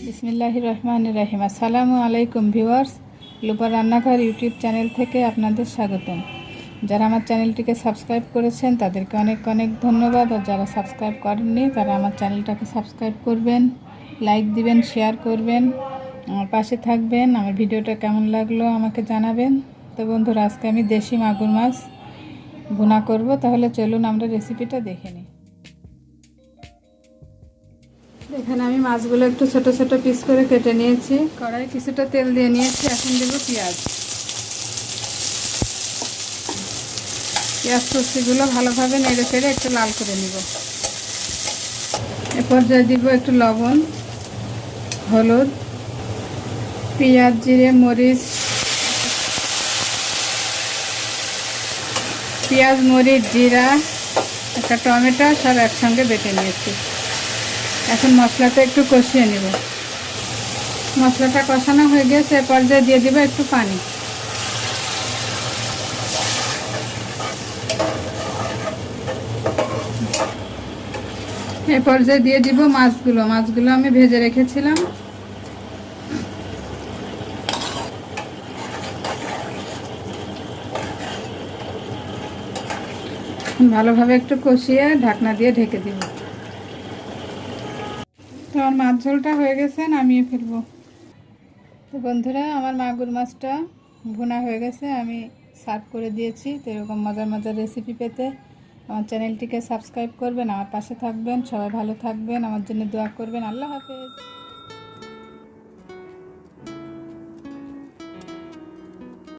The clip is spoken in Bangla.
বিসমিল্লাহির রহমানির রহিম। আসসালামু আলাইকুম ভিউয়ার্স, লুপা রান্নাঘর ইউটিউব চ্যানেল থেকে আপনাদের স্বাগতম। যারা আমার চ্যানেলটিকে সাবস্ক্রাইব করেছেন তাদেরকে অনেক অনেক ধন্যবাদ, আর যারা সাবস্ক্রাইব করেননি তারা আমার চ্যানেলটাকে সাবস্ক্রাইব করবেন, লাইক দিবেন, শেয়ার করবেন, আমার পাশে থাকবেন। আমার ভিডিওটা কেমন লাগলো আমাকে জানাবেন। তো বন্ধুরা, আজকে আমি দেশি মাগুর মাছ ভুনা করব। তাহলে চলুন আমরা রেসিপিটা দেখে নিই। এখানে আমি মাছগুলো একটু ছোট ছোট পিস করে কেটে নিয়েছি। কড়াই কিছুটা তেল দিয়ে নিয়েছি। এখন দেবো পেঁয়াজ। পেঁয়াজ কুচিগুলো ভালোভাবে নেড়ে চেড়ে একটু লাল করে নিব। এ পর্যায়ে দিব একটু লবণ, হলুদ, পেঁয়াজ, জিরে, মরিচ, পেঁয়াজ, মরিচ, জিরা, একটা টমেটো সব একসঙ্গে বেটে নিয়েছি। এখন মশলাটা একটু কষিয়ে নিব। মশলাটা কষানো হয়ে গেছে। এ পর্যায়ে দিয়ে দিব একটু পানি। এ পর্যায়ে দিয়ে দিব মাছগুলো আমি ভেজে রেখেছিলাম। ভালোভাবে একটু কষিয়ে ঢাকনা দিয়ে ঢেকে দিব। তো আমার মাছ ঝোলটা হয়ে গেছে, নামিয়ে ফেলবো। তো বন্ধুরা, আমার মাগুর মাছটা ভুনা হয়ে গেছে, আমি সার্ভ করে দিয়েছি। তো এরকম মজার মজার রেসিপি পেতে আমার চ্যানেলটিকে সাবস্ক্রাইব করবেন, আমার পাশে থাকবেন। সবাই ভালো থাকবেন, আমার জন্য দোয়া করবেন। আল্লাহ হাফেজ।